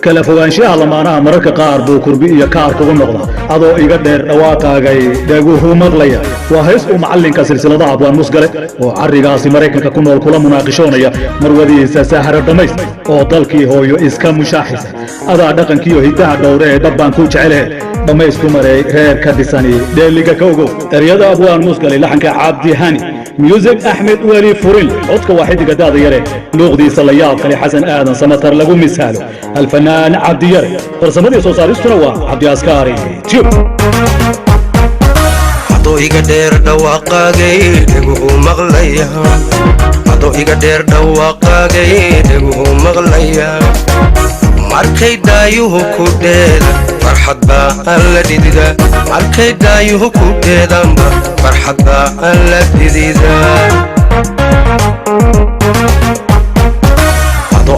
kala fogaanshaha lamaanaha mararka qaar buu kurbi iyo kaar kugu noqda adoo iga dheer dhawaaqaagay dhaguhu maqlaya waa hees uu macallinka silsiladaha abwaan musgale oo carrigaasi maraykanka ku nool kula munaaqishoonaya marwadiisa sahara dhamays oo dalkii hooyo iska mushaaxisa adaa dhaqankiiyo hiddaha dhowre ee dhabbaan ku jecelehe dhammaysku maray reer ka dhisani dheeliga ka ogow eryada abwaan musgale laxanka cabdi hani music axmed weli furil codka waa xidiga daada yare luuqdiisa la yaab kale xasan aadan samatar lagu misaalo alfanaan cabdi yare farsamadii soo saaristuna waa cabdi askaari tube adoo iga dheer dhawaaqaagay dhaguhu maqlaya adoo iga dheer dhawaaqaagay dhaguhu maqlaya markay daayuhu ku dheeda farxad baa aan la dhidida markay daayuhu ku dheedanba farxad baa aan la dhidida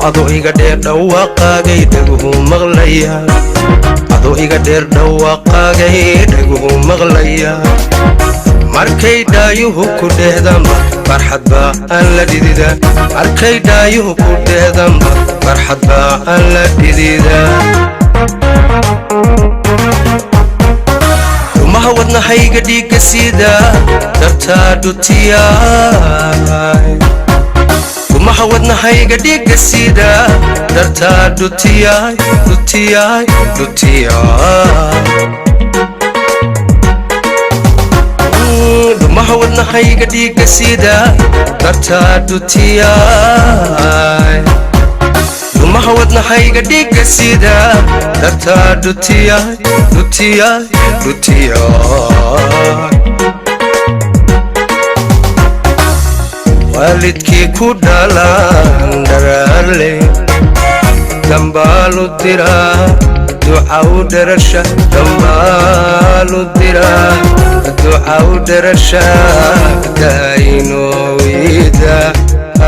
adoo iga dheer dhawaaqaagay dhaguhu maqlaya adoo iga dheer dhawaaqaagay dhaguhu maqlaya markay daayuhu ku dheedanba farxad baa aan la dhidida markay daayuhu ku dheedanba farxad baa aan la dhidida rumaha wadnahayga dhiigga sida dartaa dhutiyaay rumaha wadnahayga dhiigga sida dartaa dhutiyaay dhutiyaay dhutiyaay rumaha wadnahayga dhiigga sida dartaa dhutiyaay rumaha wadnahayga dhiigga sida dartaa dhutiyaay dhutiyaay dhutiyaay waalidkii ku dhalaan dharaarle dambaalu diraa duca u dharasha dambaalu diraa duca u dharasha daayino ida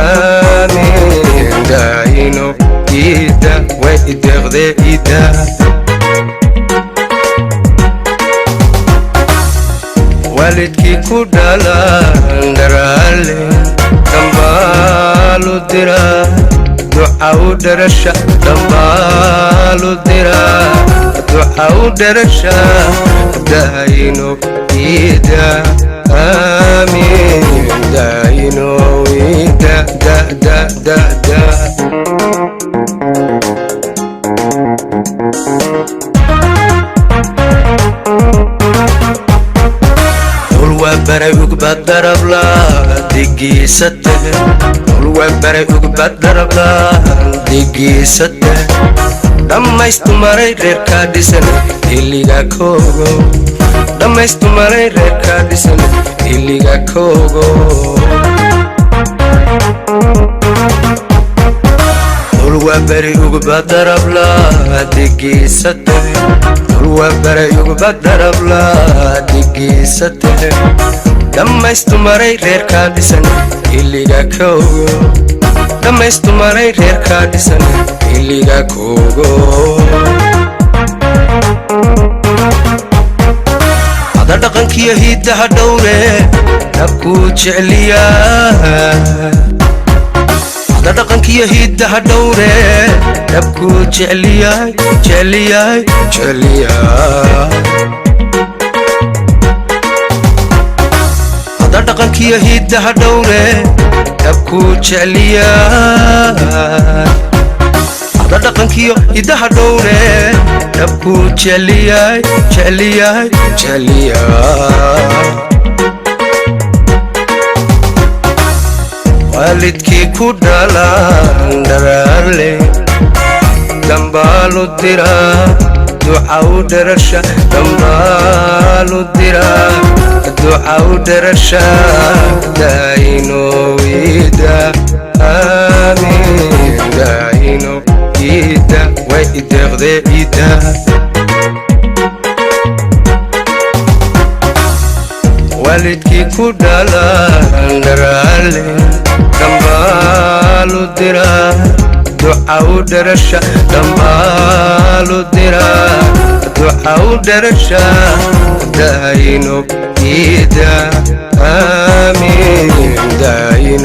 aamin daayino ida way ideeqde ida waalidkii ku dhalaan dharaarle dambaalu diraa duca u dharasha dambaalu diraa duca u dharasha daayino ida aamin daayino ida da da da da baray ugbad darabla digiisate ulwa baray ugbad darabla digiisate dhammaystu maray reerkaa dhisan xilliga koogo dhammaystu maray reerkaa dhisan xilliga koogo ulwa baray ugbad darabla digiisate ulwa baray ugbad darabla digiisate dhammaystu maray reerkaa dhisan xilliga koogo dhammaystu maray reerkaa dhisan xilliga koogo ada dhaqankiyo hiddaha dhowre nabkuu jecliyaa ada dhaqankiyo hiddaha dhowre nabkuu jecliyaay jecliyaay jecliyaay dhaqankiyo hiddaha dhowre nabkuu jecliyaay ada dhaqankiyo hiddaha dhowre nabkuu jecliyaay jecliyaay jecliyaay waalidkii ku dhalaan dharaarle dambaalu diraa duca u dharasha dambaalu diraa duca u dharasha daayino ida aamin daayino ida way ideeqde ida waalidkii ku dhalaan dharaarle dambaalu diraa duca u dharasha dambaalu diraa duca u dharasha daayino ida aamin daayino